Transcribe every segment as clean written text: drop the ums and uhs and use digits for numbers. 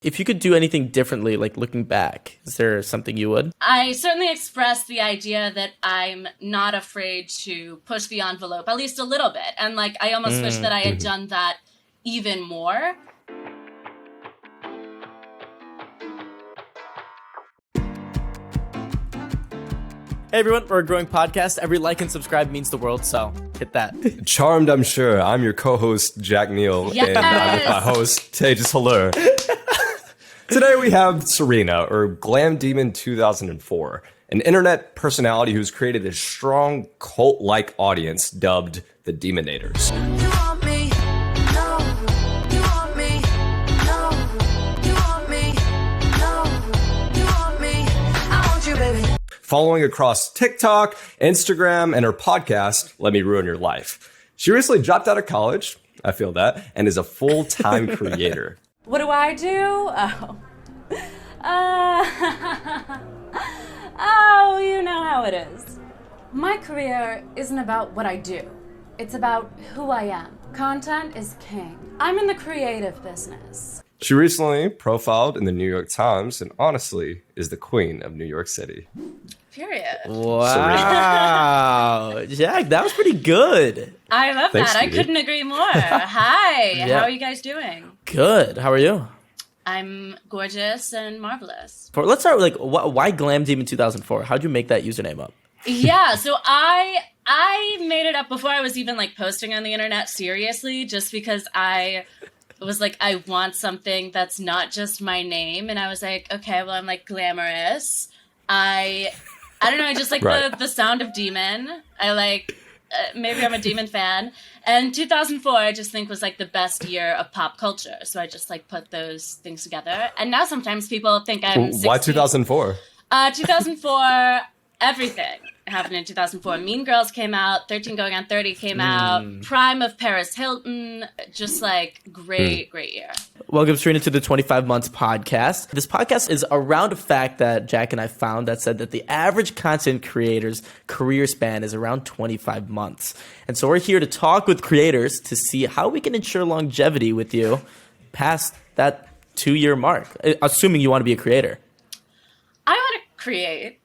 If you could do anything differently, like looking back, is there something you would? I certainly expressed the idea that I'm not afraid to push the envelope, at least a little bit. And like, I almost wish that I had done that even more. Hey everyone, we're a growing podcast. Every like and subscribe means the world, so hit that. Charmed, I'm sure. I'm your co-host, Jack Neel, and I'm with my host, Tejas Hullur. Today we have Serena, or Glamdemon2004, an internet personality who's created a strong cult-like audience dubbed the Demonators. Following across TikTok, Instagram, and her podcast, Let Me Ruin Your Life. She recently dropped out of college, I feel that, and is a full-time creator. What do I do? Oh, you know how it is. My career isn't about what I do. It's about who I am. Content is king. I'm in the creative business. She recently profiled in the New York Times and honestly is the queen of New York City. Period. Wow. Jack, that was pretty good. I love Thanks, that. sweetie. I couldn't agree more. Hi. Yeah. How are you guys doing? Good. How are you? I'm gorgeous and marvelous. Let's start with why Glamdemon2004? How'd you make that username up? Yeah, so I made it up before I was even like posting on the internet seriously, just because I was like, I want something that's not just my name. And I was like, okay, well, I'm like glamorous. I don't know, I just like Right. the sound of demon. I like, maybe I'm a demon fan. And 2004, I just think was like the best year of pop culture. So I just like put those things together. And now sometimes people think I'm 16. Why 2004? 2004, everything happened in 2004. Mean Girls came out, 13 Going on 30 came out, Prime of Paris Hilton, just like great year. Welcome, Serena, to the 25 Months podcast. This podcast is around a fact that Jack and I found that said that the average content creator's career span is around 25 months. And so we're here to talk with creators to see how we can ensure longevity with you past that 2-year mark, assuming you want to be a creator. I want to create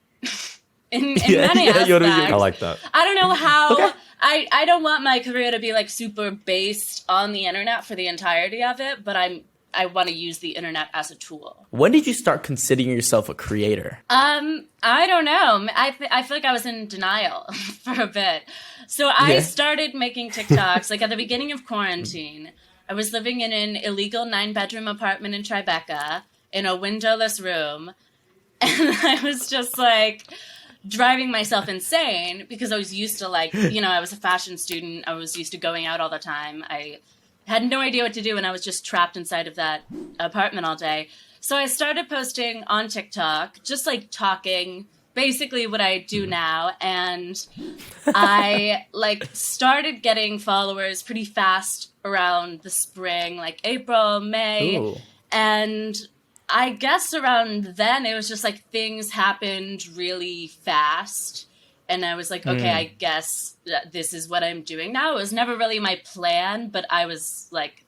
in many aspects. I like that. I don't know how. Okay. I don't want my career to be like super based on the internet for the entirety of it, but I want to use the internet as a tool. When did you start considering yourself a creator? I don't know. I feel like I was in denial for a bit. So I started making TikToks like at the beginning of quarantine. I was living in an illegal 9-bedroom apartment in Tribeca in a windowless room. And I was just like driving myself insane because I was used to like, you know, I was a fashion student. I was used to going out all the time. I had no idea what to do and I was just trapped inside of that apartment all day. So I started posting on TikTok, just like talking, basically what I do now. And I like started getting followers pretty fast around the spring, like April, May. Ooh. And I guess around then it was just like things happened really fast. And I was like, okay, I guess that this is what I'm doing now. It was never really my plan, but I was like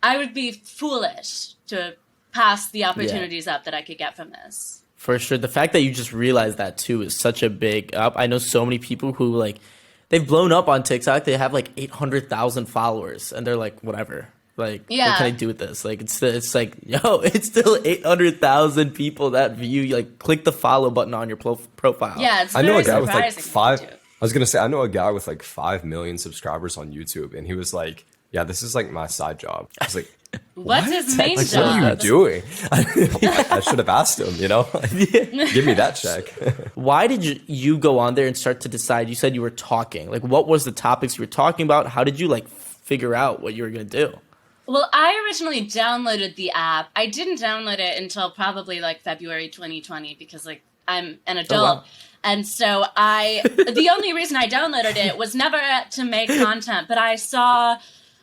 I would be foolish to pass the opportunities up that I could get from this. For sure. The fact that you just realized that too is such a big up. I know so many people who like, they've blown up on TikTok. They have like 800,000 followers and they're like, whatever. Like, what can I do with this? Like, it's like, yo, it's still 800,000 people that view. Like, click the follow button on your profile. Yeah, it's I very know a guy with like surprising I was going to say, I know a guy with like 5 million subscribers on YouTube, and he was like, yeah, this is like my side job. I was like, What's his main like, job? what are you doing? I should have asked him, you know? Give me that check. Why did you go on there and start to decide? You said you were talking. Like, what was the topics you were talking about? How did you like figure out what you were going to do? Well, I originally downloaded the app. I didn't download it until probably like February 2020 because like I'm an adult. Oh, wow. And so the only reason I downloaded it was never to make content, but I saw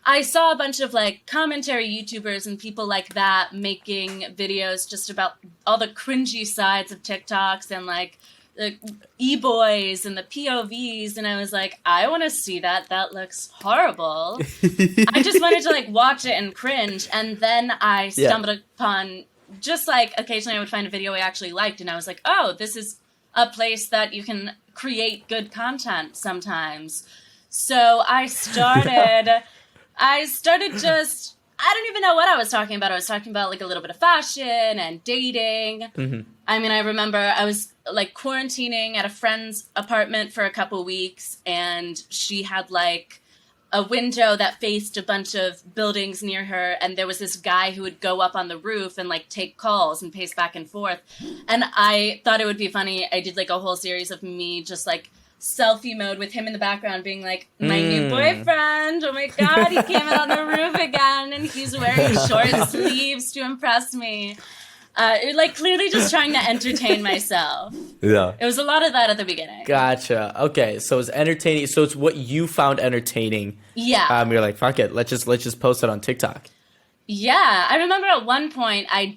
a bunch of like commentary YouTubers and people like that making videos just about all the cringy sides of TikToks and like the e-boys and the POVs, and I was like, I want to see that. That looks horrible. I just wanted to like watch it and cringe, and then I stumbled upon, just like occasionally I would find a video I actually liked, and I was like, oh, this is a place that you can create good content sometimes. So I started just, I don't even know what I was talking about. I was talking about like a little bit of fashion and dating. Mm-hmm. I mean, I remember I was like quarantining at a friend's apartment for a couple weeks, and she had like a window that faced a bunch of buildings near her, and there was this guy who would go up on the roof and like take calls and pace back and forth. And I thought it would be funny. I did like a whole series of me just like selfie mode with him in the background being like, my new boyfriend, oh my god, he came out on the roof again and he's wearing short sleeves to impress me. Like clearly just trying to entertain myself. Yeah. It was a lot of that at the beginning. Gotcha. Okay, so it's entertaining. So it's what you found entertaining. Yeah. You're like, fuck it, let's just post it on TikTok. Yeah. I remember at one point I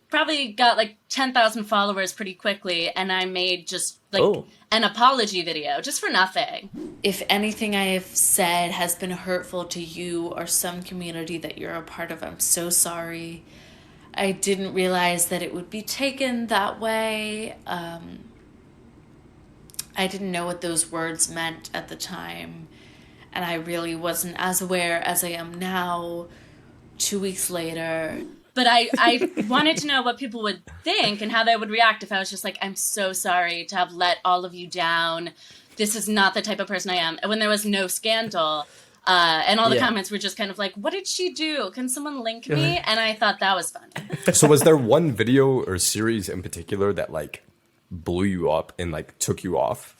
probably got like 10,000 followers pretty quickly, and I made just like an apology video just for nothing. If anything I have said has been hurtful to you or some community that you're a part of, I'm so sorry. I didn't realize that it would be taken that way. I didn't know what those words meant at the time, and I really wasn't as aware as I am now 2 weeks later. But I wanted to know what people would think and how they would react if I was just like, I'm so sorry to have let all of you down. This is not the type of person I am. And when there was no scandal, and all the comments were just kind of like, what did she do? Can someone link me? And I thought that was funny. So was there one video or series in particular that like blew you up and like took you off?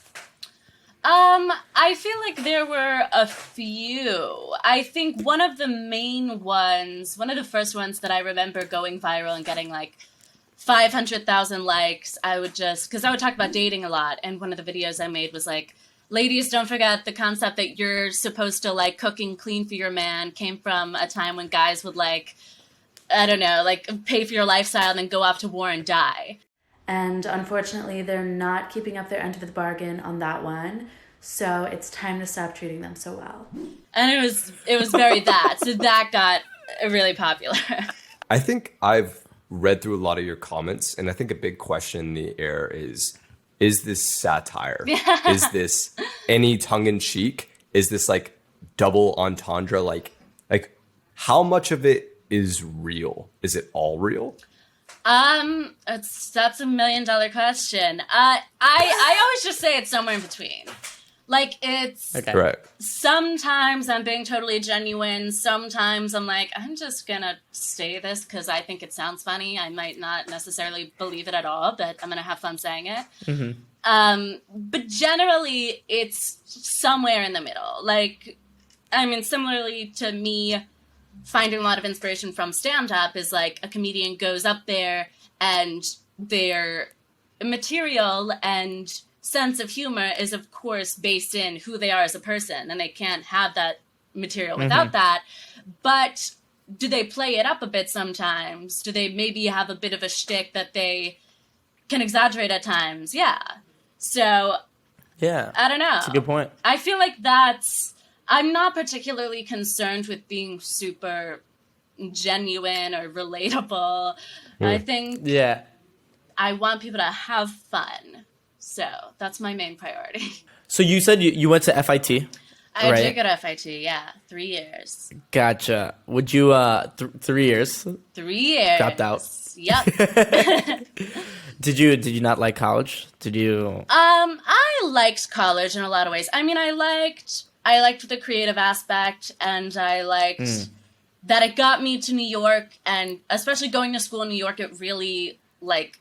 I feel like there were a few. I think one of the first ones that I remember going viral and getting like 500,000 likes, because I would talk about dating a lot, and one of the videos I made was like, ladies, don't forget the concept that you're supposed to like cook and clean for your man came from a time when guys would like, I don't know, like pay for your lifestyle and then go off to war and die. And unfortunately, they're not keeping up their end of the bargain on that one. So it's time to stop treating them so well. And it was very that. So that got really popular. I think I've read through a lot of your comments, and I think a big question in the air is this satire? Is this any tongue-in-cheek? Is this like double entendre? Like how much of it is real? Is it all real? That's a $1 million question. I always just say it's somewhere in between. Like it's sometimes I'm being totally genuine. Sometimes I'm like, I'm just gonna say this because I think it sounds funny. I might not necessarily believe it at all, but I'm gonna have fun saying it. Mm-hmm. But generally it's somewhere in the middle. Like, I mean, similarly to me finding a lot of inspiration from stand-up is like a comedian goes up there and their material and sense of humor is of course based in who they are as a person, and they can't have that material without that. But do they play it up a bit sometimes? Do they maybe have a bit of a shtick that they can exaggerate at times? Yeah. So I don't know. That's a good point. I feel like I'm not particularly concerned with being super genuine or relatable. I think I want people to have fun. So that's my main priority. So you said you went to FIT? I did go to FIT, 3 years. Gotcha. Would you, 3 years? 3 years. Dropped out. Yep. Did you not like college? Did you? I liked college in a lot of ways. I mean, I liked the creative aspect, and I liked that it got me to New York, and especially going to school in New York, it really, like,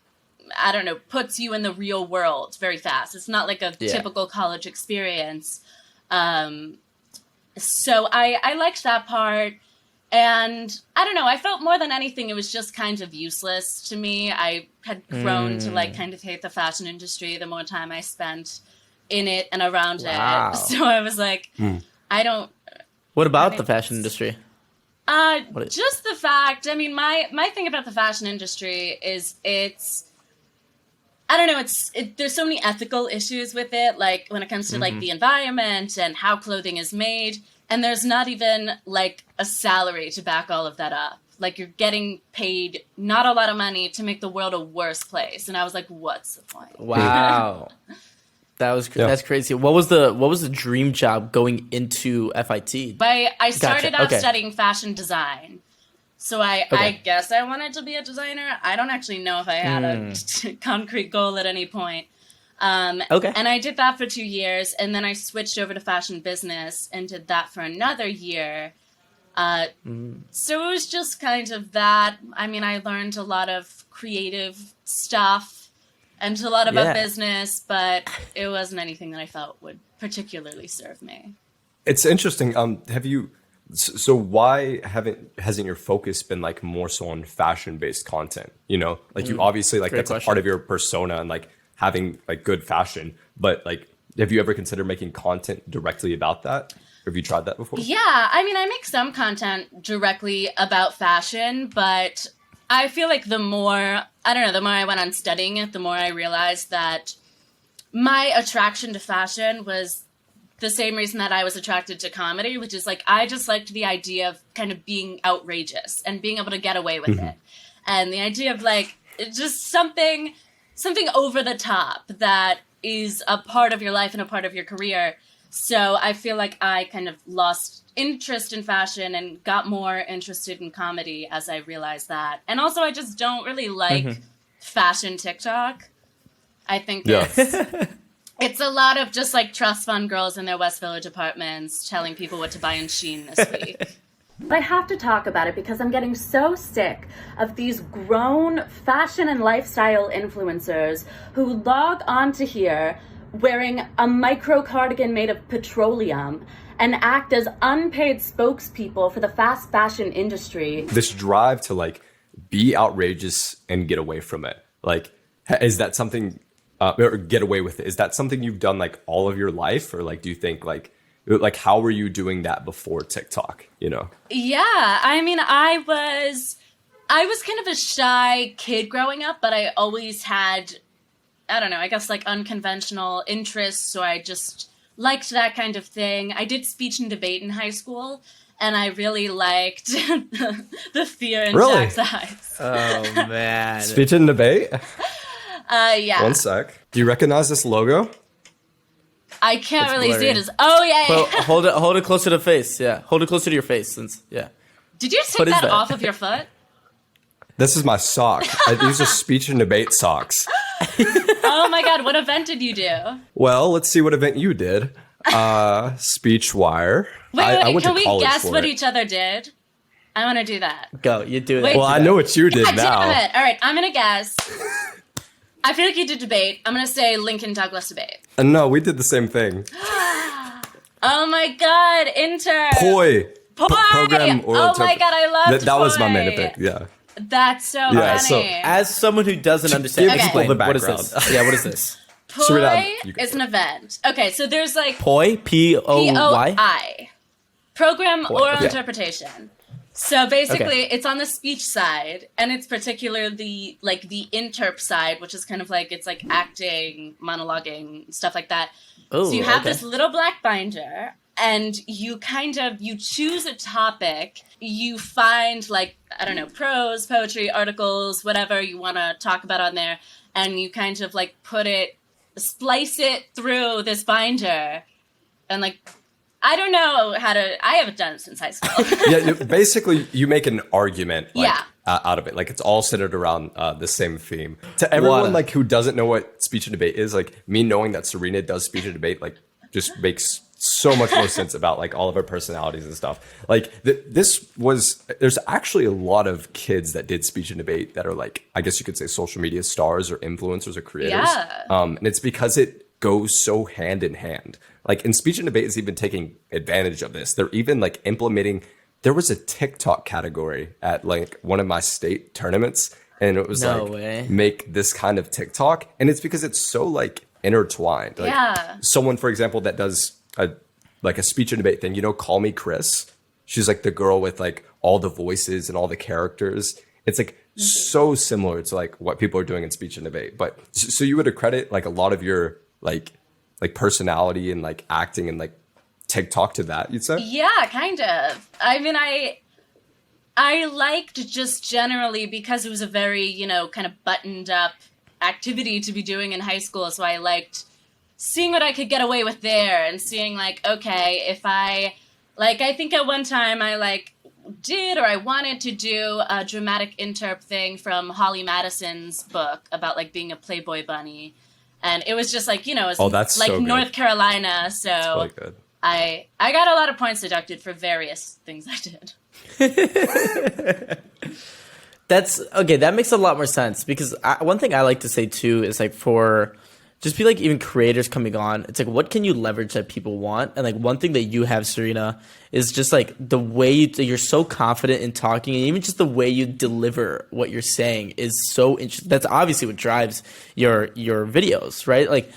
I don't know, puts you in the real world very fast. It's not like a typical college experience. So I liked that part. And I don't know, I felt more than anything, it was just kind of useless to me. I had grown to like kind of hate the fashion industry the more time I spent in it and around it. So I was like, I don't. What about the fashion industry? Just the fact, I mean, my thing about the fashion industry is I don't know. There's so many ethical issues with it, like when it comes to like the environment and how clothing is made. And there's not even like a salary to back all of that up. Like you're getting paid not a lot of money to make the world a worse place. And I was like, what's the point? Wow. That's crazy. What was the dream job going into FIT? I started Gotcha. out studying fashion design. So I guess I wanted to be a designer. I don't actually know if I had a concrete goal at any point. And I did that for 2 years, and then I switched over to fashion business and did that for another year. So it was just kind of that. I mean, I learned a lot of creative stuff and a lot about business, but it wasn't anything that I felt would particularly serve me. It's interesting. So why hasn't your focus been like more so on fashion-based content? You know, like you obviously like that's a part of your persona and like having like good fashion, but like have you ever considered making content directly about that? Have you tried that before? Yeah, I mean, I make some content directly about fashion, but I feel like the more I went on studying it, the more I realized that my attraction to fashion was the same reason that I was attracted to comedy, which is like, I just liked the idea of kind of being outrageous and being able to get away with it. And the idea of like, just something over the top that is a part of your life and a part of your career. So I feel like I kind of lost interest in fashion and got more interested in comedy as I realized that. And also I just don't really like fashion TikTok. I think it's a lot of just like trust fund girls in their West Village apartments telling people what to buy in Shein this week. I have to talk about it because I'm getting so sick of these grown fashion and lifestyle influencers who log onto here wearing a micro cardigan made of petroleum and act as unpaid spokespeople for the fast fashion industry. This drive to like be outrageous and get away from it. Like, is that something, or get away with it? Is that something you've done like all of your life? Or like, do you think like how were you doing that before TikTok, you know? Yeah, I mean, I was kind of a shy kid growing up, but I always had, I don't know, I guess like unconventional interests. So I just liked that kind of thing. I did speech and debate in high school, and I really liked the fear in Jack's eyes. Oh, man. Speech and debate? Yeah. One sec. Do you recognize this logo? I can't really blurry. see it. Oh, yeah. Well, hold it closer to the face. Yeah. Hold it closer to your face. Did you take that off of your foot? This is my sock. These are speech and debate socks. Oh my God. What event did you do? Well, let's see what event you did. Speechwire. Wait, can we guess what each other did? I want to do that. Go. You do Wait, that. Well, I know what you did God now. damn it. All right, I'm going to guess. I feel like you did debate. I'm going to say Lincoln Douglas debate. No, we did the same thing. Oh my God, intern. Poi. Program or oh my God, I love that was my main event, yeah. That's so funny. So, as someone who doesn't understand, give people the what is background. this? Yeah, what is this? Poi is an event. Okay, so there's like Poi, P-O-Y? P-O-I. Program Oral okay. Interpretation. So basically, it's on the speech side, and it's particularly like the interp side, which is kind of like, it's like acting, monologuing, stuff like that. Ooh, so you have this little black binder, and you choose a topic, you find like, I don't know, prose, poetry, articles, whatever you want to talk about on there, and you kind of like splice it through this binder, and like, I don't know I haven't done it since high school. Yeah, basically you make an argument out of it. Like it's all centered around the same theme. To everyone like who doesn't know what speech and debate is, like me knowing that Serena does speech and debate, like just makes so much more sense about like all of our personalities and stuff. Like there's actually a lot of kids that did speech and debate that are like, I guess you could say social media stars or influencers or creators. Yeah. And it's because it goes so hand in hand. Like, and speech and debate is even taking advantage of this. They're even like implementing. There was a TikTok category at like one of my state tournaments, and it was make this kind of TikTok, and it's because it's so like intertwined. Like, someone, for example, that does a speech and debate thing. You know, Call Me Chris. She's like the girl with like all the voices and all the characters. it's like so similar to like what people are doing in speech and debate. But so you would accredit like a lot of your like personality and like acting and like TikTok to that, you'd say? Yeah, kind of. I mean, I liked just generally because it was a very, you know, kind of buttoned up activity to be doing in high school. So I liked seeing what I could get away with there and seeing like, okay, if I think at one time I like did or I wanted to do a dramatic interp thing from Holly Madison's book about like being a Playboy bunny. And it was just like, you know, it was that's like so good. North Carolina. So That's really good. I got a lot of points deducted for various things I did. That's okay. That makes a lot more sense because one thing I like to say too is like for just be like even creators coming on, it's like what can you leverage that people want? And like one thing that you have, Serena, is just like the way you're so confident in talking, and even just the way you deliver what you're saying is so interesting. That's obviously what drives your videos, right? Like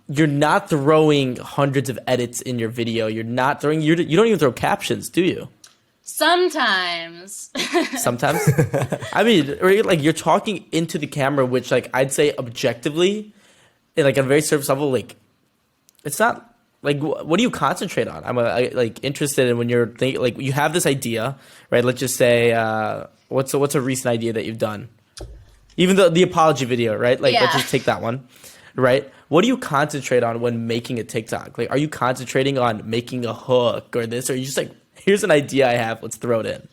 you're not throwing hundreds of edits in your video. You're not throwing you don't even throw captions, do you? Sometimes. I mean, like you're talking into the camera, which like I'd say objectively, like on a very surface level, like it's not like what do you concentrate on? I'm like interested in when you're thinking like you have this idea, right? Let's just say what's a recent idea that you've done? Even the apology video, right? Like let's just take that one, right? What do you concentrate on when making a TikTok? Like, are you concentrating on making a hook or this, or are you just like, here's an idea I have, let's throw it in?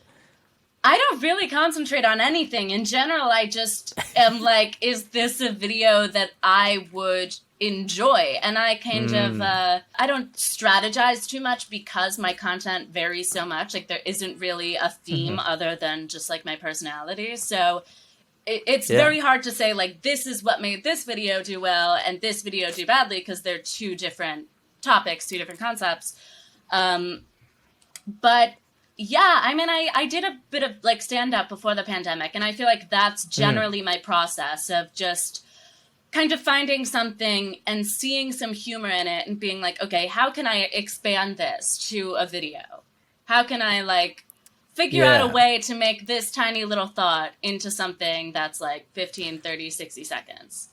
I don't really concentrate on anything. In general, I just am like, is this a video that I would enjoy? And I kind of, I don't strategize too much because my content varies so much. Like there isn't really a theme other than just like my personality. So it's very hard to say like, this is what made this video do well and this video do badly because they're two different topics, two different concepts. But yeah, I mean, I did a bit of like stand up before the pandemic, and I feel like that's generally my process of just kind of finding something and seeing some humor in it and being like, okay, how can I expand this to a video? How can I like figure out a way to make this tiny little thought into something that's like 15, 30, 60 seconds?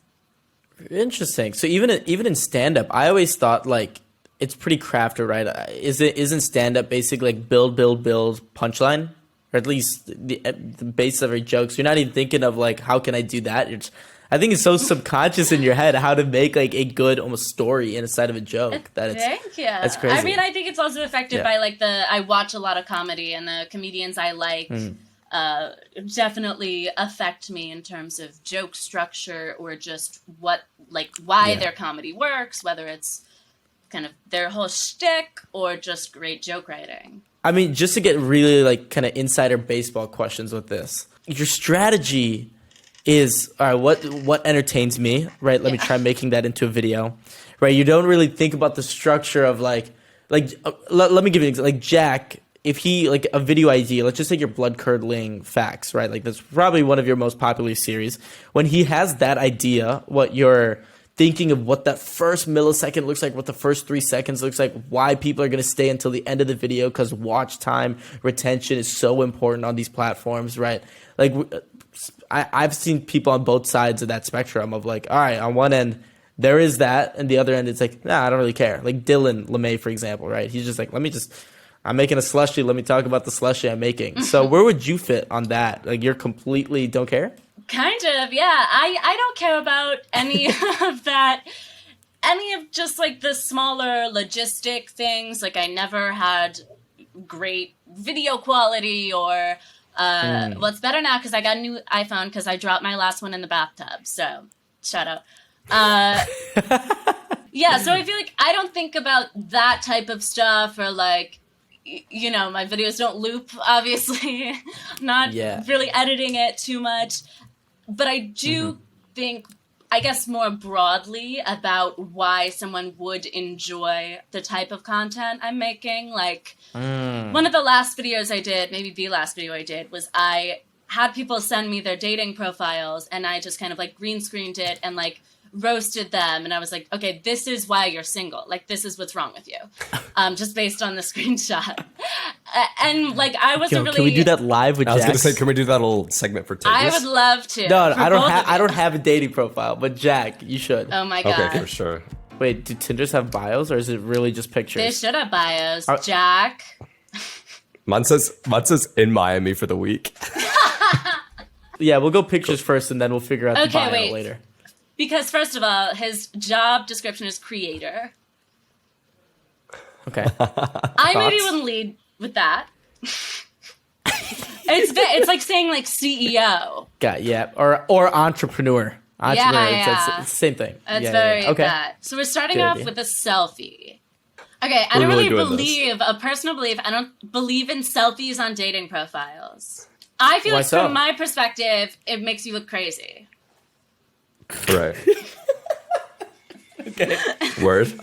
Interesting. So even in stand up, I always thought like, it's pretty crafted, right? Isn't stand-up basically like build, punchline? Or at least the base of every joke. So you're not even thinking of like, how can I do that? I think it's so subconscious in your head how to make like a good almost story inside of a joke. Thank you. That's crazy. I mean, I think it's also affected by like I watch a lot of comedy, and the comedians I like definitely affect me in terms of joke structure or just why their comedy works, whether it's kind of their whole shtick or just great joke writing. I mean, just to get really like kind of insider baseball questions with this, your strategy is, all right, what entertains me, right? Let me try making that into a video, right? You don't really think about the structure of let me give you an example. Like Jack, if he like a video idea, let's just take your blood curdling facts, right? Like that's probably one of your most popular series. When he has that idea, what you're thinking of what that first millisecond looks like, what the first 3 seconds looks like, why people are going to stay until the end of the video because watch time retention is so important on these platforms, right? Like I've seen people on both sides of that spectrum of like, all right, on one end, there is that, and the other end, it's like, nah, I don't really care. Like Dylan LeMay, for example, right? He's just like, I'm making a slushie, let me talk about the slushie I'm making. So where would you fit on that? Like you're completely don't care? Kind of, yeah. I don't care about any of that, any of just like the smaller logistic things. Like I never had great video quality or, well, it's better now because I got a new iPhone because I dropped my last one in the bathtub. So, shout out. Yeah, so I feel like I don't think about that type of stuff or like, you know, my videos don't loop, obviously. Not really editing it too much. But I do think, I guess, more broadly about why someone would enjoy the type of content I'm making. Like, one of the last videos I did, maybe the last video I did, was I had people send me their dating profiles, and I just kind of, like, green screened it and, like, roasted them, and I was like, okay, this is why you're single. Like, this is what's wrong with you, just based on the screenshot. And like, I wasn't really. Can we do that live with I was Jack? going to say, can we do that little segment for Tejas? I would love to. No, for I don't both have. of I you. don't have a dating profile, but Jack, you should. Oh my god. Okay, for sure. Wait, do Tinders have bios, or is it really just pictures? They should have bios. Jack. Mine says in Miami for the week. Yeah, we'll go pictures first, and then we'll figure out the Okay, bio wait. later. Because first of all, his job description is creator. Okay. I maybe wouldn't lead with that. It's like saying like CEO. Yeah, or entrepreneur. Entrepreneur. Yeah. It's the same thing. It's very Okay. that. So we're starting Good off idea. with a selfie. Okay, I We're don't really really doing believe, a personal belief, I don't believe in selfies on dating profiles. I feel Why like so? from my perspective, it makes you look crazy. Right. Okay. Word.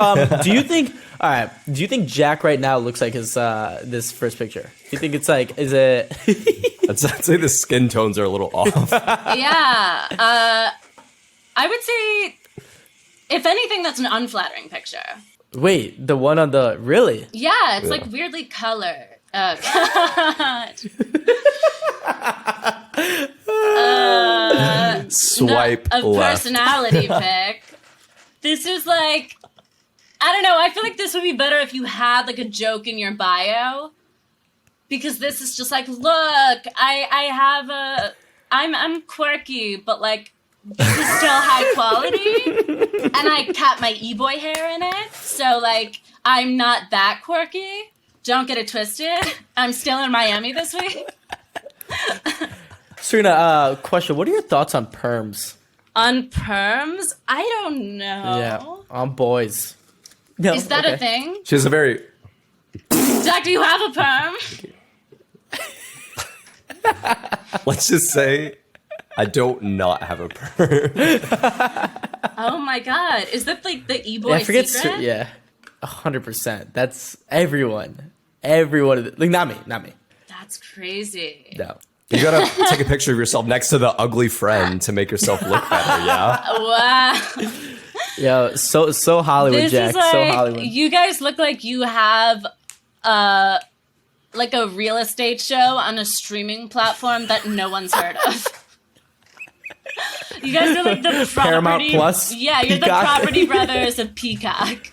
Do you think? All right. Do you think Jack right now looks like his this first picture? Do you think it's like? Is it? I'd say the skin tones are a little off. Yeah. I would say, if anything, that's an unflattering picture. Wait, the one on the really? Yeah, it's like weirdly colored. Oh, God. Swipe a left. personality pic. This is like, I don't know. I feel like this would be better if you had like a joke in your bio, because this is just like, look, I'm quirky, but like this is still high quality, and I cut my e-boy hair in it, so like I'm not that quirky. Don't get it twisted. I'm still in Miami this week. Serena, question. What are your thoughts on perms? On perms? I don't know. Yeah, on boys. No, Is that okay. a thing? She has a very. Jack, do you have a perm? Let's just say, I don't not have a perm. Oh my god. Is that like the e-boy Yeah, I forget. secret? Yeah, 100%. That's everyone. Everyone. Like not me. That's crazy. No. You gotta take a picture of yourself next to the ugly friend to make yourself look better. Yeah. Wow. Yeah, so Hollywood, This Jack. is like, So Hollywood. you guys look like you have like a real estate show on a streaming platform that no one's heard of. You guys are like the property, Paramount Plus, Yeah, you're Peacock. the property brothers of Peacock.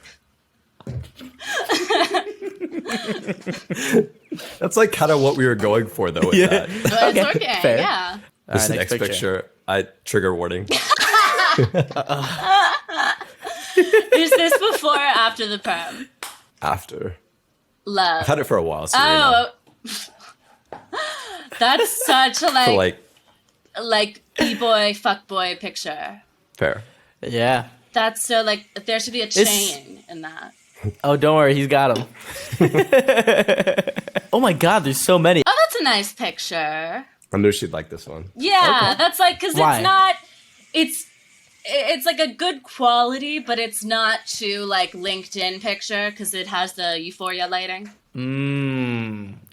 That's like kind of what we were going for, though. With that. But it's working, fair. yeah. This All right, next picture. Trigger warning. Is this before or after the perm? After. Love. I've had it for a while. Serena. Oh. That's such a For like e-boy, fuckboy picture. fair. Yeah. That's so like, there should be a chain in that. Oh, don't worry. He's got him. Oh my God, there's so many. Oh, that's a nice picture. I knew she'd like this one. Yeah, that's like, because Why? it's not, it's like a good quality, but it's not too like LinkedIn picture because it has the euphoria lighting.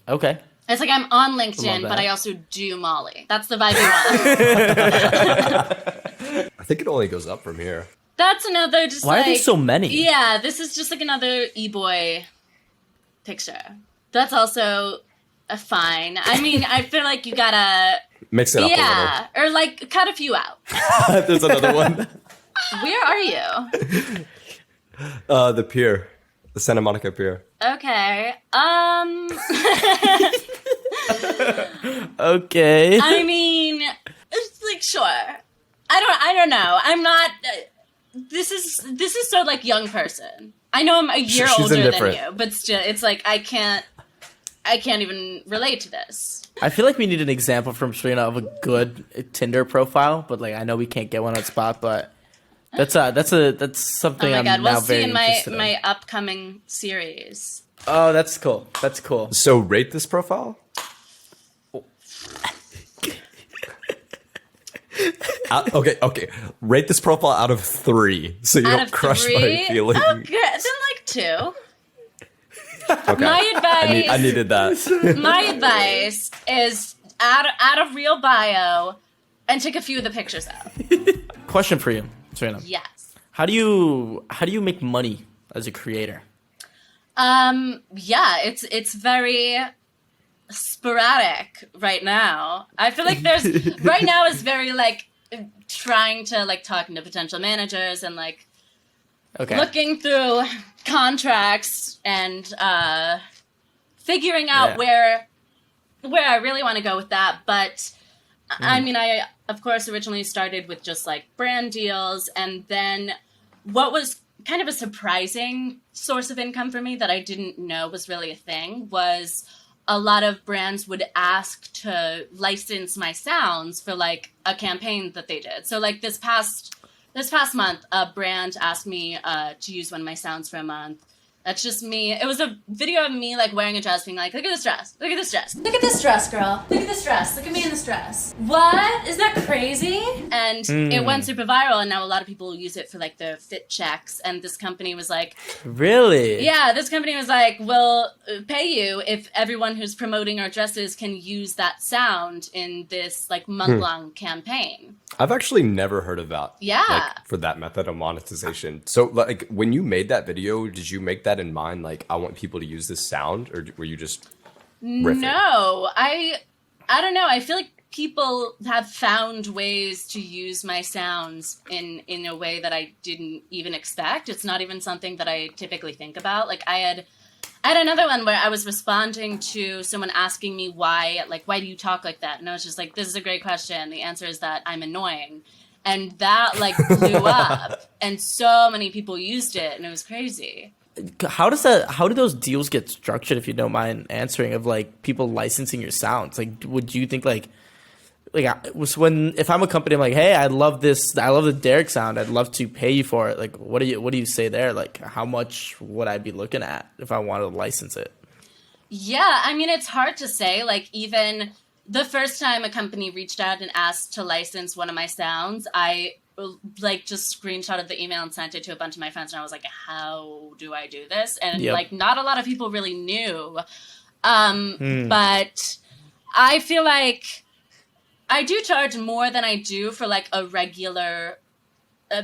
Okay. It's like I'm on Love LinkedIn, that. but I also do Molly. That's the vibe you want. I think it only goes up from here. That's another just Why like... are there so many? Yeah, this is just like another e-boy picture. That's also a fine. I mean, I feel like you gotta... Mix it up Yeah, or like cut a few out. a little. There's another one. Where are you? The pier. The Santa Monica Pier. Okay. Okay. I mean, it's like sure. I don't know. I'm not. This is so like young person. I know I'm a year She's older than indifferent. you, but still, it's like I can't even relate to this. I feel like we need an example from Serena of a good Tinder profile, but like I know we can't get one on spot, but that's something Oh my I'm god, now we'll see very in interested in. my upcoming series. Oh, that's cool. That's cool. So rate this profile. Okay. Rate this profile out of 3, so you Out don't of crush 3? my feeling. Oh, good. Then like 2. Okay. My advice. I needed that. My advice is add a real bio and take a few of the pictures out. Question for you, Serena. Yes. How do you make money as a creator? Yeah, it's very sporadic right now. I feel like there's right now is very like trying to like talking to potential managers and like looking through contracts and figuring out where I really want to go with that. But I mean, I of course originally started with just like brand deals, and then what was kind of a surprising source of income for me that I didn't know was really a thing was a lot of brands would ask to license my sounds for like a campaign that they did. So like this past month, a brand asked me to use one of my sounds for a month. That's just me. It was a video of me like wearing a dress, being like, look at this dress, look at this dress, look at this dress, girl, look at this dress, look at me in this dress. What? Is that crazy? And it went super viral, and now a lot of people use it for like their fit checks. And this company was like, really? Yeah, this company was like, we'll pay you if everyone who's promoting our dresses can use that sound in this like month-long campaign. I've actually never heard of that. Yeah. Like, for that method of monetization. So like when you made that video, did you make that in mind? Like, I want people to use this sound, or were you just riffing? No, I don't know. I feel like people have found ways to use my sounds in a way that I didn't even expect. It's not even something that I typically think about. Like I had another one where I was responding to someone asking me why do you talk like that? And I was just like, this is a great question. The answer is that I'm annoying. And that like blew up, and so many people used it, and it was crazy. How do those deals get structured, if you don't mind answering, of like people licensing your sounds? Like, would you think if I'm a company, I'm like, hey, I love the Derek sound, I'd love to pay you for it. Like, what do you say there? Like, how much would I be looking at if I wanted to license it? Yeah, I mean, it's hard to say. Like, even the first time a company reached out and asked to license one of my sounds, I like just screenshotted the email and sent it to a bunch of my friends, and I was like, how do I do this? And like not a lot of people really knew. But I feel like I do charge more than I do for like a regular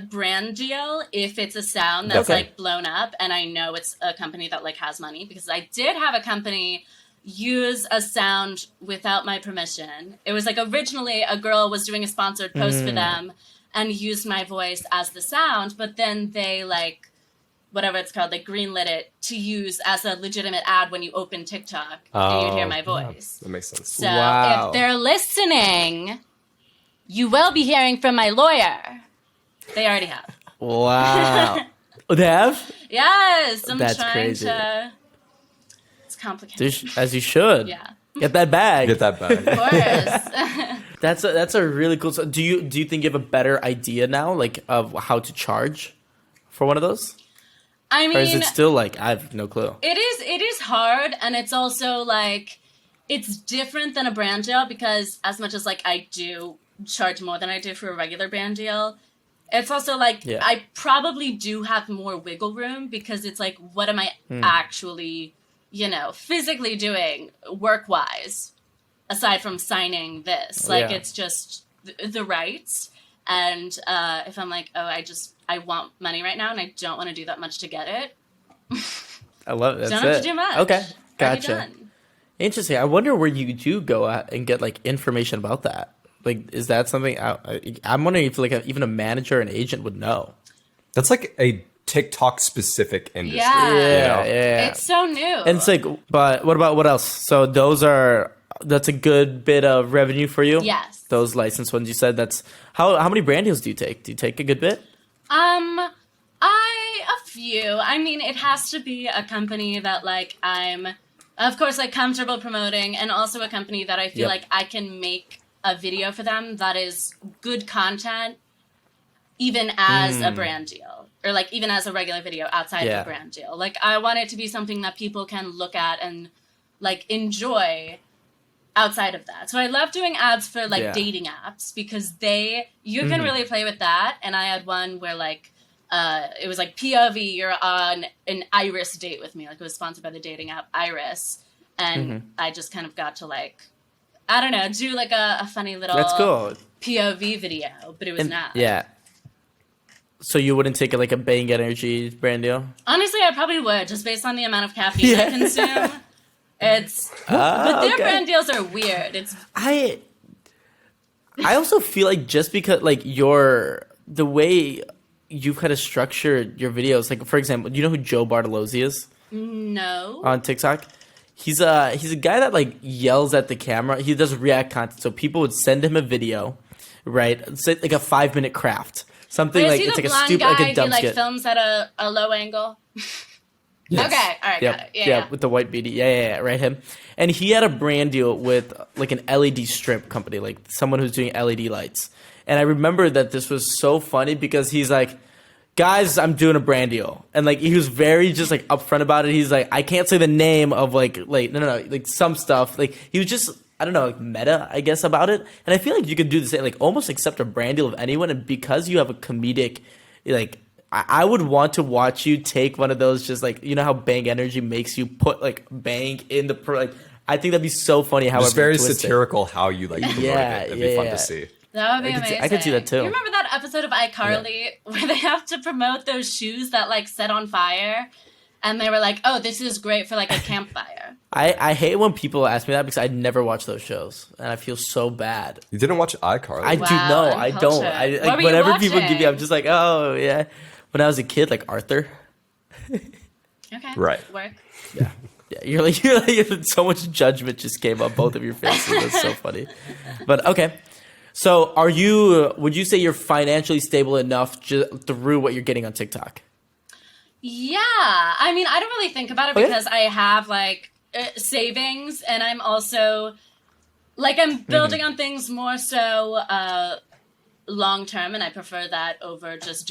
brand deal if it's a sound that's like blown up and I know it's a company that like has money, because I did have a company use a sound without my permission. It was like originally a girl was doing a sponsored post for them and used my voice as the sound, but then they like, whatever it's called, like greenlit it to use as a legitimate ad when you open TikTok and you'd hear my voice. That makes sense. So if they're listening, you will be hearing from my lawyer. They already have. Wow. Oh, they have? Yes. I'm That's trying crazy. It's complicated. As you should. Yeah. Get that bag. Get that bag. Of course. That's a really cool. So do you think you have a better idea now, like of how to charge for one of those? I mean, or is it still like I have no clue? It is hard, and it's also like it's different than a brand deal, because as much as like I do charge more than I do for a regular brand deal, it's also like I probably do have more wiggle room, because it's like, what am I actually, physically doing work-wise, aside from signing this? Like, it's just the rights. And if I'm like, I want money right now and I don't want to do that much to get it. I love it. Don't have to do much. Okay, gotcha. Done. Interesting. I wonder where you do go at and get like information about that. Like, is that something I'm wondering if like even a manager or an agent would know? That's like a TikTok specific industry. Yeah. Yeah. It's so new. And it's like, but what else? So that's a good bit of revenue for you? Yes. Those licensed ones you said, that's how many brand deals do you take? Do you take a good bit? A few. I mean, it has to be a company that like I'm of course like comfortable promoting, and also a company that I feel like I can make a video for them that is good content even as a brand deal, or like even as a regular video outside of a brand deal. Like, I want it to be something that people can look at and like enjoy outside of that. So I love doing ads for like dating apps, because you can really play with that. And I had one where like it was like POV, you're on an Iris date with me. Like, it was sponsored by the dating app Iris, and I just kind of got to like, I don't know, do like a funny little That's cool. POV video, but it was not. Yeah. So you wouldn't take like a Bang Energy brand deal? Honestly, I probably would, just based on the amount of caffeine I consume. It's but their brand deals are weird. I also feel like just because like the way you've kind of structured your videos, like for example, do you know who Joe Bartolozzi is? No. On TikTok? He's a guy that like yells at the camera. He does react content. So people would send him a video, right? It's like a 5-minute craft. Something like it's like a stupid like a dumb skit. He like films at a low angle. Yes. Okay, all right, got it. Yeah, with the white beanie. Yeah, right, him. And he had a brand deal with like an LED strip company, like someone who's doing LED lights. And I remember that this was so funny because he's like, guys, I'm doing a brand deal. And like he was very just like upfront about it. He's like, I can't say the name of like no, like some stuff. Like he was just, I don't know, like meta, I guess, about it. And I feel like you could do the same, like almost accept a brand deal of anyone. And because you have a comedic, like, I would want to watch you take one of those, just like, you know how Bang Energy makes you put like Bang in the like. I think that'd be so funny. How it's very satirical how you like promote it. It'd be fun to see. That would be amazing. I could see that too. You remember that episode of iCarly where they have to promote those shoes that like set on fire, and they were like, "Oh, this is great for like a campfire." I hate when people ask me that because I never watch those shows and I feel so bad. You didn't watch iCarly? I do know. I don't. Like whenever people give me, I'm just like, oh yeah. When I was a kid, like Arthur. Okay. Right. Work. Yeah. Yeah. You're like so much judgment just came up both of your faces. That's so funny. But okay. So would you say you're financially stable enough through what you're getting on TikTok? Yeah. I mean, I don't really think about it because I have like savings, and I'm also like, I'm building on things more so long term, and I prefer that over just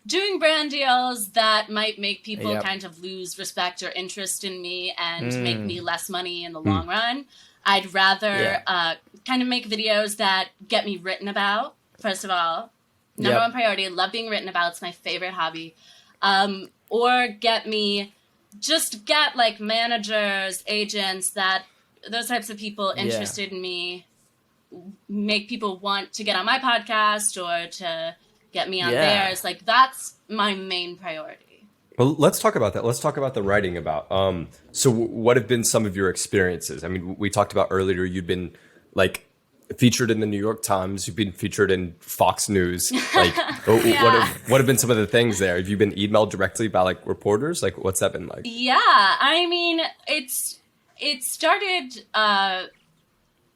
doing brand deals that might make people kind of lose respect or interest in me and make me less money in the long run. I'd rather kind of make videos that get me written about, first of all. Number one priority. Love being written about. It's my favorite hobby. Or get like managers, agents, those types of people interested in me, make people want to get on my podcast or to get me on theirs. Like, that's my main priority. Well, let's talk about that. Let's talk about the writing about. So what have been some of your experiences? I mean, we talked about earlier, you've been like featured in the New York Times. You've been featured in Fox News. Like, what have been some of the things there? Have you been emailed directly by like reporters? Like, what's that been like? Yeah, I mean, it started. I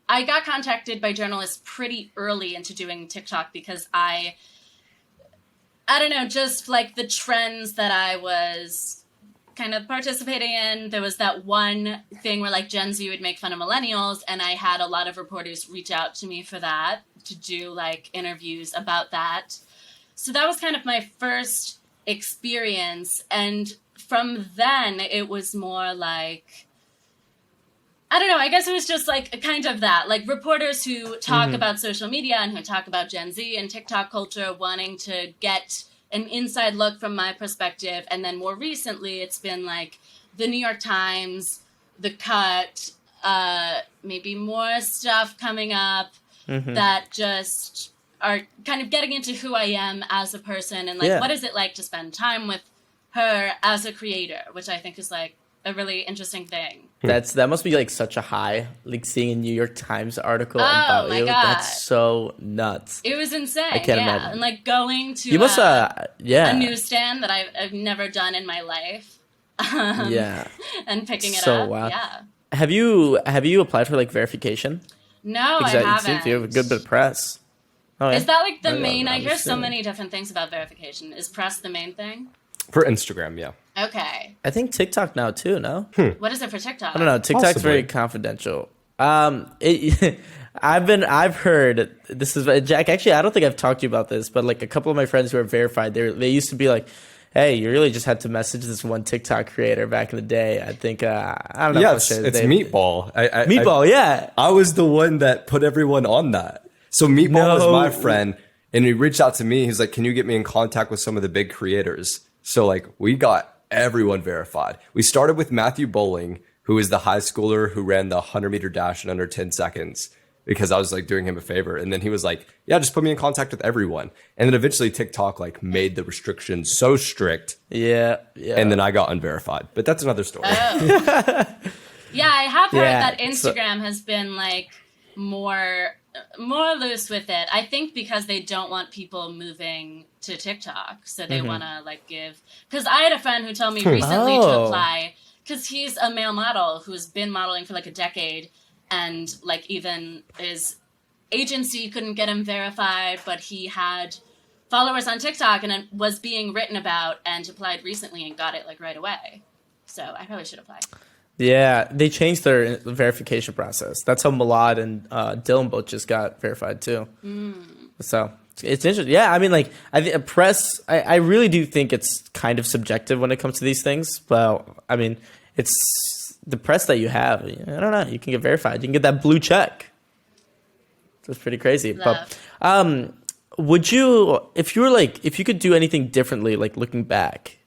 got contacted by journalists pretty early into doing TikTok because I don't know, just like the trends that I was kind of participating in. There was that one thing where like Gen Z would make fun of millennials, and I had a lot of reporters reach out to me for that, to do like interviews about that. So that was kind of my first experience. And from then it was more like, I don't know, I guess it was just like kind of that, like reporters who talk about social media and who talk about Gen Z and TikTok culture, wanting to get an inside look from my perspective. And then more recently, it's been like the New York Times, The Cut, maybe more stuff coming up that just are kind of getting into who I am as a person and like, what is it like to spend time with her as a creator, which I think is like a really interesting thing. That must be like such a high, like seeing a New York Times article about you. God. That's so nuts. It was insane. I can't imagine. And like going to you must, a newsstand that I've never done in my life. And picking it up. Wow. Yeah. Have you applied for like verification? No, I haven't. It seems you have a good bit of press. Oh, yeah? Is that like the main? I hear so many different things about verification. Is press the main thing? For Instagram, yeah. Okay. I think TikTok now too, no? What is it for TikTok? I don't know. TikTok's very confidential. I've heard, this is, Jack, actually, I don't think I've talked to you about this, but like a couple of my friends who are verified, they used to be like, hey, you really just had to message this one TikTok creator back in the day. I think, I don't know. Yes, it's Meatball. Meatball, I was the one that put everyone on that. So Meatball was my friend, and he reached out to me. He's like, can you get me in contact with some of the big creators? So like we got everyone verified. We started with Matthew Bowling, who is the high schooler who ran the 100-meter dash in under 10 seconds. because I was like doing him a favor. And then he was like, yeah, just put me in contact with everyone. And then eventually TikTok like made the restrictions so strict. Yeah. And then I got unverified. But that's another story. Oh. Yeah, I have heard that Instagram has been like more loose with it. I think because they don't want people moving to TikTok. So they want to like give, because I had a friend who told me recently to apply, because he's a male model who's been modeling for like a decade. And like even his agency couldn't get him verified, but he had followers on TikTok and it was being written about, and applied recently and got it like right away. So I probably should apply. Yeah, they changed their verification process. That's how Milad and Dylan both just got verified too. So it's interesting. Yeah, I mean, like I really do think it's kind of subjective when it comes to these things. Well, I mean, it's the press that you have. I don't know. You can get verified. You can get that blue check. That's pretty crazy. But would you, if you could do anything differently, like looking back,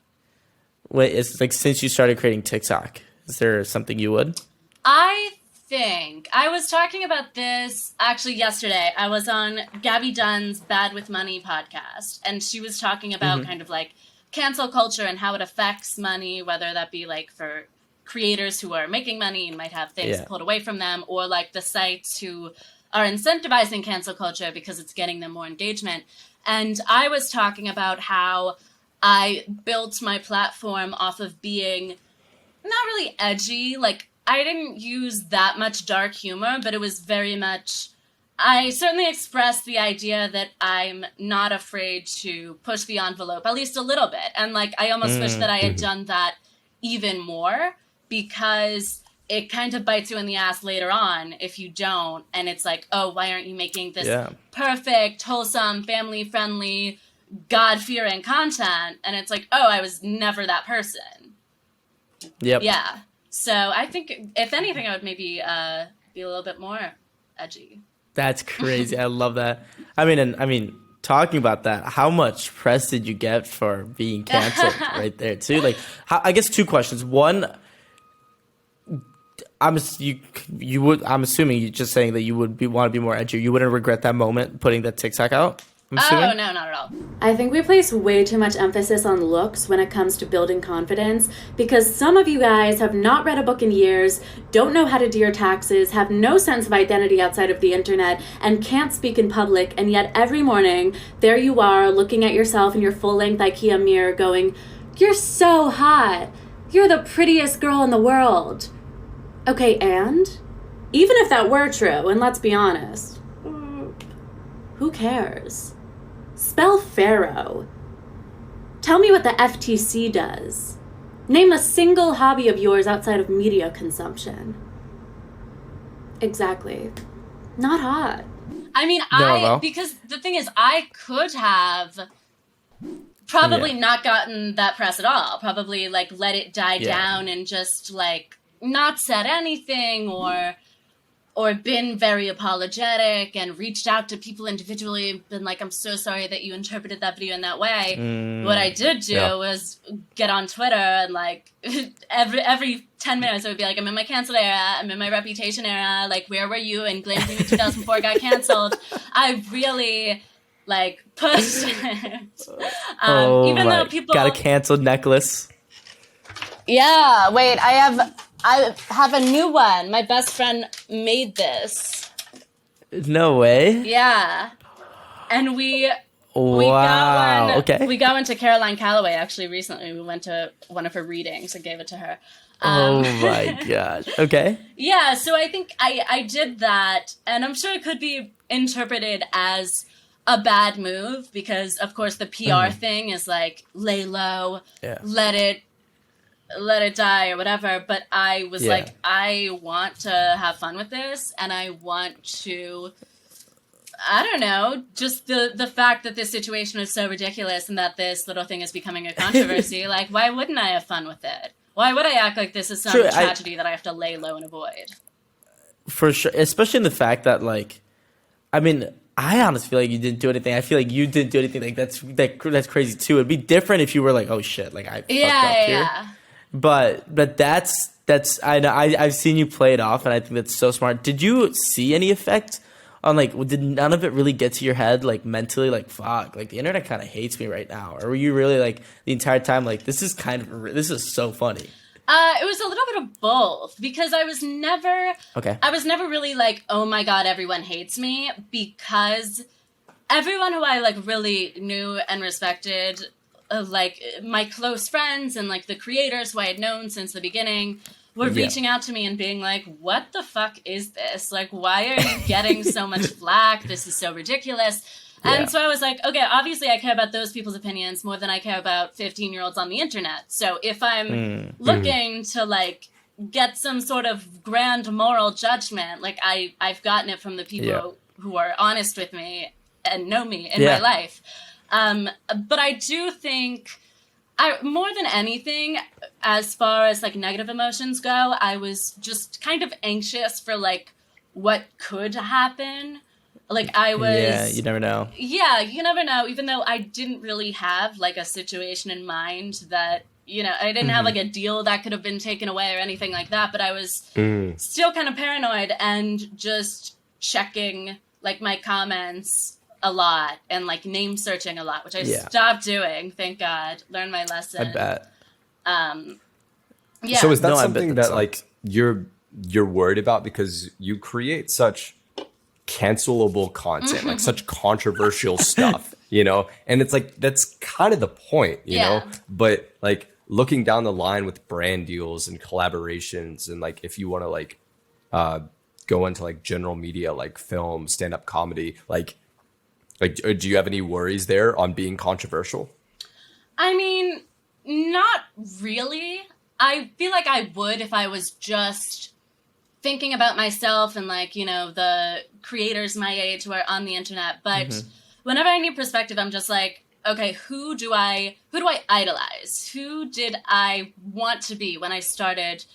it's like since you started creating TikTok, is there something you would? I think I was talking about this actually yesterday. I was on Gabby Dunn's Bad with Money podcast, and she was talking about kind of like cancel culture and how it affects money, whether that be like for creators who are making money and might have things pulled away from them, or like the sites who are incentivizing cancel culture because it's getting them more engagement. And I was talking about how I built my platform off of being not really edgy. Like I didn't use that much dark humor, but it was very much, I certainly expressed the idea that I'm not afraid to push the envelope, at least a little bit. And like, I almost wish that I had done that even more, because it kind of bites you in the ass later on if you don't. And it's like, oh, why aren't you making this perfect, wholesome, family-friendly, God-fearing content? And it's like, oh, I was never that person. Yep. Yeah. So I think, if anything, I would maybe be a little bit more edgy. That's crazy. I love that. I mean, talking about that, how much press did you get for being canceled right there too? Like, I guess two questions. One, I'm assuming you're just saying that you would want to be more edgy. You wouldn't regret that moment putting that TikTok out? Oh, no, not at all. I think we place way too much emphasis on looks when it comes to building confidence, because some of you guys have not read a book in years, don't know how to do your taxes, have no sense of identity outside of the internet, and can't speak in public, and yet every morning, there you are looking at yourself in your full-length IKEA mirror going, "You're so hot. You're the prettiest girl in the world." Okay, and? Even if that were true, and let's be honest, who cares? Spell Pharaoh. Tell me what the FTC does. Name a single hobby of yours outside of media consumption. Exactly. Not hot. I mean, because the thing is, I could have probably not gotten that press at all. Probably like let it die down and just like not said anything, or been very apologetic and reached out to people individually and been like, I'm so sorry that you interpreted that video in that way. What I did do was get on Twitter and like every 10 minutes I would be like, I'm in my cancel era, I'm in my reputation era, like where were you in Glamdemon2004 got canceled? I really like pushed it. Even though people got a canceled necklace. Yeah, wait, I have a new one. My best friend made this. No way. Yeah. And we got one. Okay. We got one to Caroline Calloway actually recently. We went to one of her readings and gave it to her. Oh my gosh. Okay. Yeah, so I think I did that, and I'm sure it could be interpreted as a bad move because, of course, the PR thing is like lay low, let it die or whatever. But I was like, I want to have fun with this, and I want to, I don't know, just the fact that this situation is so ridiculous and that this little thing is becoming a controversy. Like, why wouldn't I have fun with it? Why would I act like this is some tragedy that I have to lay low and avoid? For sure, especially in the fact that, like, I mean, I honestly feel like you didn't do anything. I feel like you didn't do anything. Like, that's crazy too. It'd be different if you were like, oh shit, like I fucked up here. But that's I know I've seen you play it off, and I think that's so smart. Did you see any effect on like? Did none of it really get to your head, like mentally, like fuck, like the internet kind of hates me right now, or were you really like the entire time like this is so funny? It was a little bit of both, because I was never really like, oh my God, everyone hates me, because everyone who I like really knew and respected, like my close friends and like the creators who I had known since the beginning, were reaching out to me and being like, what the fuck is this? Like, why are you getting so much flack? This is so ridiculous. And so I was like, okay, obviously I care about those people's opinions more than I care about 15-year-olds on the internet. So if I'm looking to like get some sort of grand moral judgment, like I've gotten it from the people who are honest with me and know me in my life. But I do think more than anything, as far as like negative emotions go, I was just kind of anxious for like what could happen. Like I was... Yeah, you never know. Yeah, you never know. Even though I didn't really have like a situation in mind that, you know, I didn't have like a deal that could have been taken away or anything like that. But I was still kind of paranoid and just checking like my comments a lot and like name searching a lot, which I stopped doing. Thank God. Learned my lesson. I bet. So is that something that like you're worried about because you create such cancelable content, like such controversial stuff, you know? And it's like, that's kind of the point, you know? But like looking down the line with brand deals and collaborations, and like, if you want to like go into like general media, like film, stand-up comedy, like do you have any worries there on being controversial? I mean, not really. I feel like I would if I was just thinking about myself and like, you know, the creators my age who are on the internet. But whenever I need perspective, I'm just like, okay, who do I idolize? Who did I want to be when I started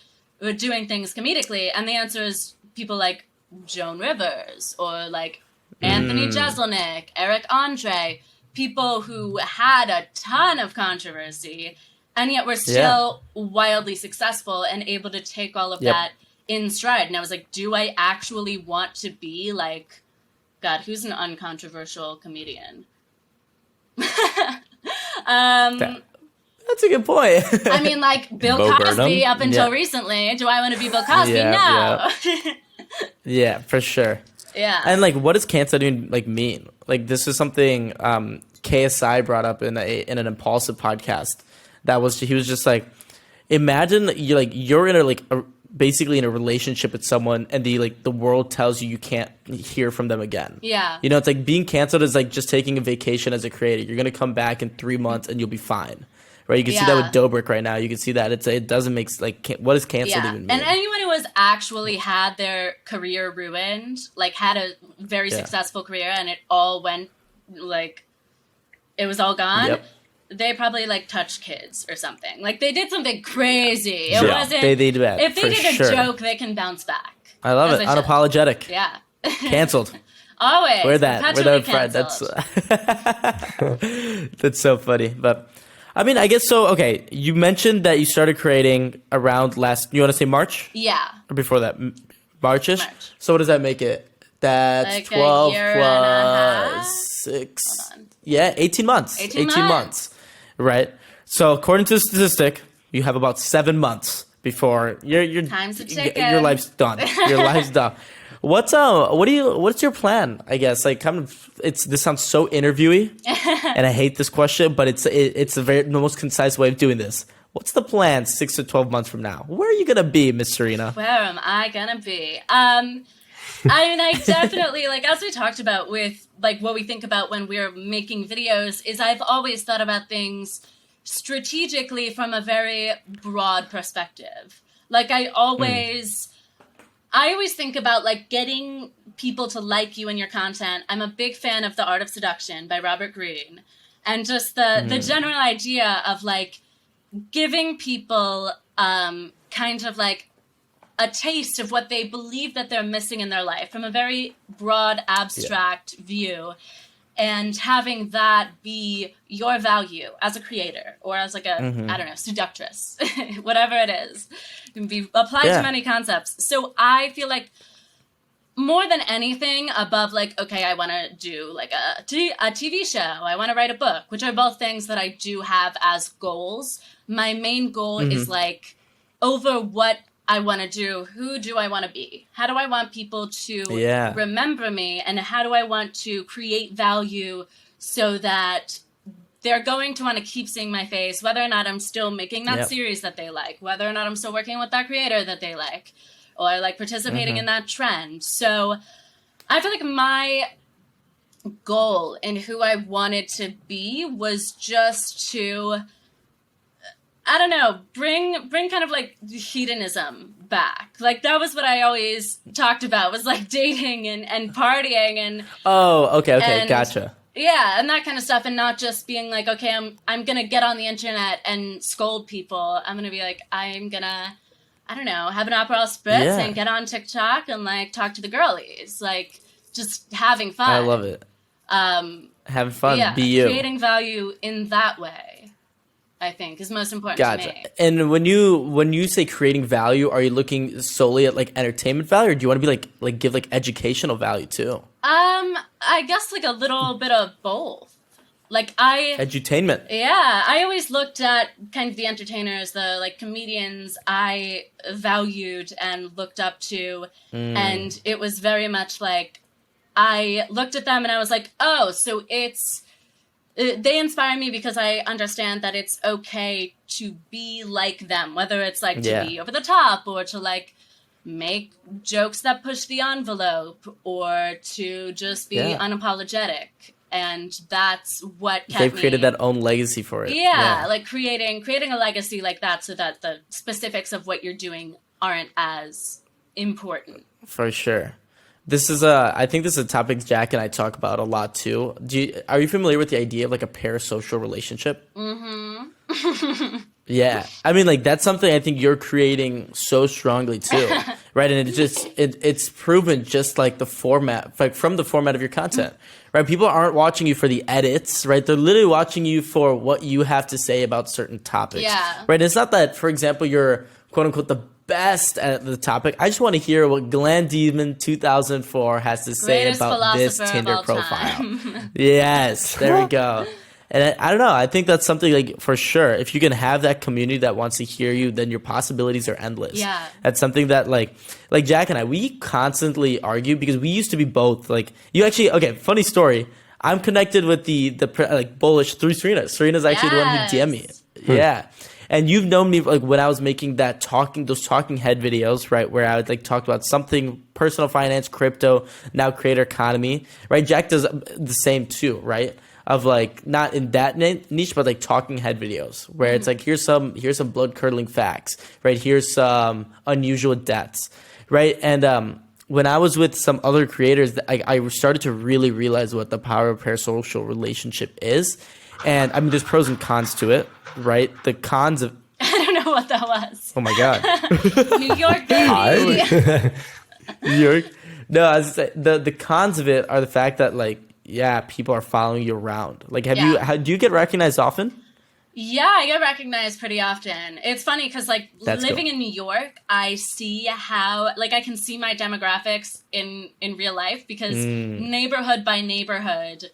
doing things comedically? And the answer is people like Joan Rivers or like Anthony Jeselnik, Eric Andre, people who had a ton of controversy and yet were still wildly successful and able to take all of that in stride. And I was like, do I actually want to be like, God, who's an uncontroversial comedian? That's a good point. I mean, like Bill Cosby up until recently. Do I want to be Bill Cosby? No. Yeah, for sure. Yeah. And like, what does cancel even like mean? Like, this is something KSI brought up in an Impulsive podcast. He was just like, imagine you're in basically in a relationship with someone and the world tells you can't hear from them again. Yeah. You know, it's like being canceled is like just taking a vacation as a creator. You're going to come back in 3 months and you'll be fine. Right? You can see that with Dobrik right now. You can see that it doesn't make like, what does canceled even mean? And anyone who has actually had their career ruined, like had a very successful career and it all went like, it was all gone. They probably like touched kids or something. Like they did something crazy. It wasn't. They did that. If they did a joke, they can bounce back. I love it. Unapologetic. Yeah. Canceled. Always. We're that. We're that friend. That's so funny. But I mean, I guess so. Okay, you mentioned that you started creating around last. You want to say March? Yeah. Or before that, Marchish. March. So what does that make it? That's like 12 plus 6. Yeah, 18 months. 18 months. Right. So according to the statistic, you have about 7 months before your life's done. Your life's done. What's your plan? I guess like this sounds so interviewy, and I hate this question, but it's the most concise way of doing this. What's the plan 6 to 12 months from now? Where are you gonna be, Miss Serena? Where am I gonna be? I mean, I definitely, like, as we talked about with, like, what we think about when we're making videos, is I've always thought about things strategically from a very broad perspective. Like, I always think about, like, getting people to like you and your content. I'm a big fan of The Art of Seduction by Robert Greene. And just the general idea of, like, giving people kind of, like, a taste of what they believe that they're missing in their life from a very broad, abstract view. and having that be your value as a creator or as like a, I don't know, seductress, whatever it is, it can be applied to many concepts. So I feel like more than anything above like, okay, I want to do like a TV show, I want to write a book, which are both things that I do have as goals. My main goal is like over what I want to do, who do I want to be? How do I want people to remember me? And how do I want to create value so that they're going to want to keep seeing my face, whether or not I'm still making that series that they like, whether or not I'm still working with that creator that they like, or like participating in that trend. So I feel like my goal and who I wanted to be was just to, I don't know, bring kind of like hedonism back. Like that was what I always talked about, was like dating and partying and okay, gotcha. Yeah, and that kind of stuff, and not just being like, okay, I'm gonna get on the internet and scold people. I'm gonna be like, I'm gonna, I don't know, have an Aperol Spritz and get on TikTok and like talk to the girlies, like just having fun. I love it. Having fun, be you. Creating value in that way, I think, is most important to me. And when you say creating value, are you looking solely at like entertainment value, or do you want to be like give like educational value too? I guess like a little bit of both. Like edutainment. Yeah, I always looked at kind of the entertainers, the like comedians I valued and looked up to, and it was very much like I looked at them and I was like, oh, so they inspire me because I understand that it's okay to be like them, whether it's like to be over the top or to like make jokes that push the envelope or to just be unapologetic. And that's what kept They've created that own legacy for it. Yeah, like creating a legacy like that so that the specifics of what you're doing aren't as important. For sure. This is I think this is a topic Jack and I talk about a lot too. Are you familiar with the idea of like a parasocial relationship? Yeah. I mean, like that's something I think you're creating so strongly too, right? And it's proven just like the format, like from the format of your content, right? People aren't watching you for the edits, right? They're literally watching you for what you have to say about certain topics, right? And it's not that, for example, you're quote unquote the best at the topic. I just want to hear what Glamdemon2004 has to say about this Tinder profile. Yes, there we go. And I don't know. I think that's something like for sure. If you can have that community that wants to hear you, then your possibilities are endless. Yeah, that's something that like Jack and I, we constantly argue because we used to be both. Like you actually, okay, funny story. I'm connected with the like bullish through Serena. Serena's actually the one who DM'd me. Yeah. And you've known me like when I was making those talking head videos, right? Where I would like talk about something personal finance, crypto, now creator economy, right? Jack does the same too, right? Of like not in that niche, but like talking head videos where it's like here's some blood curdling facts, right? Here's some unusual deaths, right? And when I was with some other creators, I started to really realize what the power of parasocial relationship is. And I mean, there's pros and cons to it, right? The cons of I don't know what that was. Oh my god, New York, baby. New York. No, I was saying, the cons of it are the fact that like people are following you around. Like, do you get recognized often? Yeah, I get recognized pretty often. It's funny because like That's living cool. in New York, I see how like I can see my demographics in real life because neighborhood by neighborhood.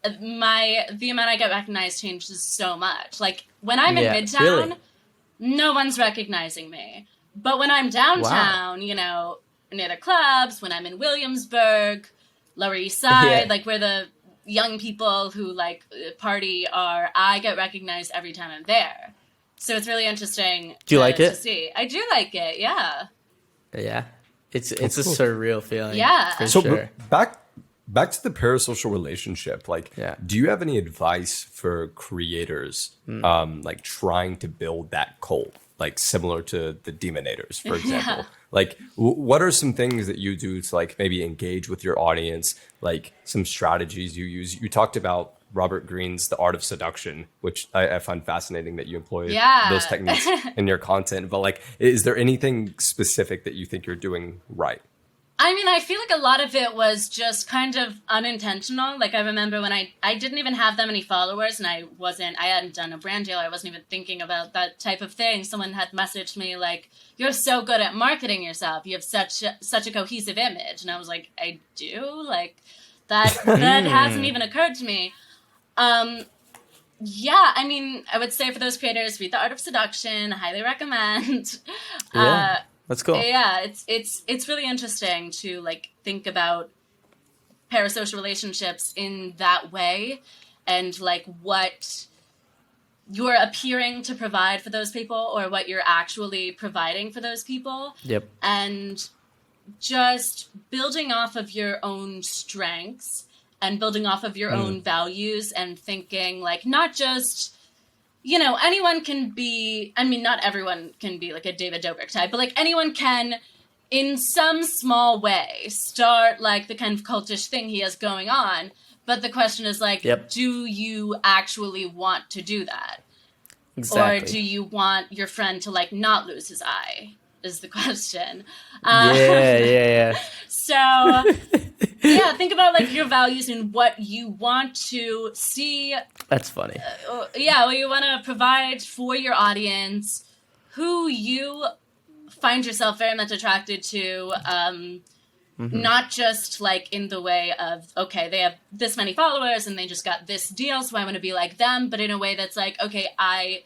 The amount I get recognized changes so much. Like when I'm in Midtown, no one's recognizing me. But when I'm downtown, you know, near the clubs, when I'm in Williamsburg, Lower East Side, like where the young people who like party are, I get recognized every time I'm there. So it's really interesting. Do you like it? To see. I do like it. Yeah. Yeah. It's a cool. surreal feeling. Yeah. For So sure. back to the parasocial relationship, like, do you have any advice for creators, like trying to build that cult, like similar to the Demonators, for example? Like, what are some things that you do to like maybe engage with your audience? Like some strategies you use? You talked about Robert Greene's The Art of Seduction, which I find fascinating that you employ those techniques in your content. But like, is there anything specific that you think you're doing right? I mean, I feel like a lot of it was just kind of unintentional. Like, I remember when I didn't even have that many followers, and I hadn't done a brand deal. I wasn't even thinking about that type of thing. Someone had messaged me like, "You're so good at marketing yourself. You have such a cohesive image." And I was like, "I do?" Like, that hasn't even occurred to me. Yeah, I mean, I would say for those creators, read The Art of Seduction. I highly recommend. Yeah. That's cool. Yeah, it's really interesting to like think about parasocial relationships in that way, and like what you're appearing to provide for those people or what you're actually providing for those people. Yep. And just building off of your own strengths and building off of your own values and thinking like not just, you know, anyone can be, I mean, not everyone can be like a David Dobrik type, but like anyone can, in some small way, start like the kind of cultish thing he has going on. But the question is like, do you actually want to do that? Exactly. Or do you want your friend to like not lose his eye? Is the question. Yeah. So, yeah, think about like your values and what you want to see. That's funny. What you want to provide for your audience, who you find yourself very much attracted to, not just like in the way of, okay, they have this many followers and they just got this deal, so I want to be like them, but in a way that's like, okay, I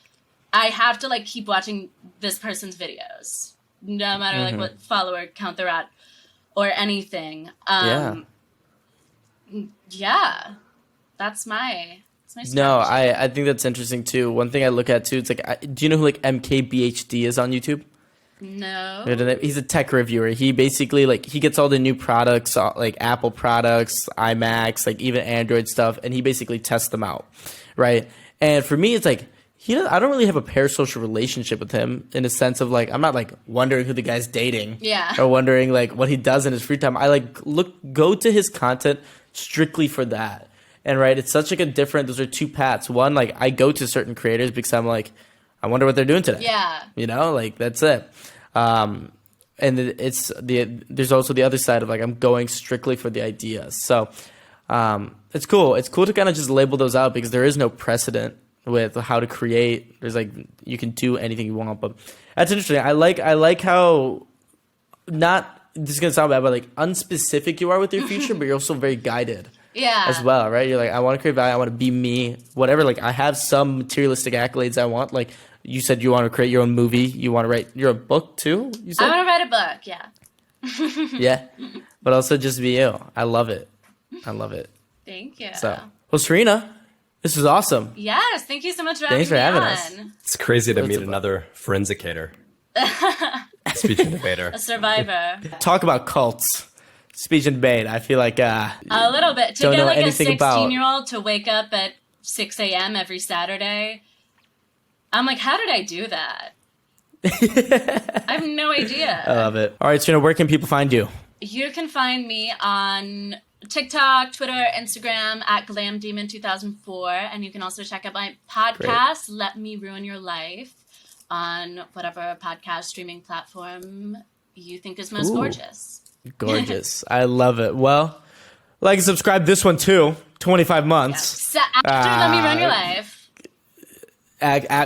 have to like keep watching this person's videos, no matter like what follower count they're at or anything. That's my strategy. No, I think that's interesting too. One thing I look at too, it's like, do you know who like MKBHD is on YouTube? No. He's a tech reviewer. He basically like he gets all the new products, like Apple products, iMacs, like even Android stuff, and he basically tests them out, right? And for me, it's like I don't really have a parasocial relationship with him in a sense of like I'm not like wondering who the guy's dating, or wondering like what he does in his free time. I like go to his content strictly for that. And right, it's such like a different. Those are two paths. One, like I go to certain creators because I'm like, I wonder what they're doing today. Yeah, you know, like that's it. And there's also the other side of like I'm going strictly for the ideas. So it's cool. It's cool to kind of just label those out because there is no precedent with how to create. There's like you can do anything you want, but that's interesting. I like how not this is gonna sound bad, but like unspecific you are with your future, but you're also very guided. Yeah. As well, right? You're like, I want to create value. I want to be me. Whatever. Like I have some materialistic accolades I want. Like you said, you want to create your own movie. You want to write your own book too. You said? I want to write a book. Yeah. Yeah, but also just be you. I love it. Thank you. So, well, Serena, this was awesome. Yes, thank you so much for having us. It's crazy to meet another forensicator, speech and debater, a survivor. Talk about cults. Speech and debate. I feel like a little bit to get like a 16-year-old to wake up at 6 a.m. every Saturday. I'm like, how did I do that? I have no idea. I love it. All right, Serena, where can people find you? You can find me on TikTok, Twitter, Instagram at Glamdemon2004, and you can also check out my podcast, Let Me Ruin Your Life, on whatever podcast streaming platform you think is most gorgeous. Gorgeous. I love it. Well, like and subscribe this one too. 25 months. Yeah. So after Let Me Run Your Life.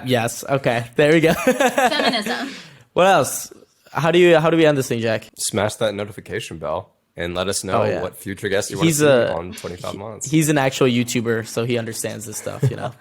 Yes. Okay. There we go. Feminism. What else? How do we end this thing, Jack? Smash that notification bell and let us know what future guests you want to see on 25 months. He's an actual YouTuber, so he understands this stuff, you know.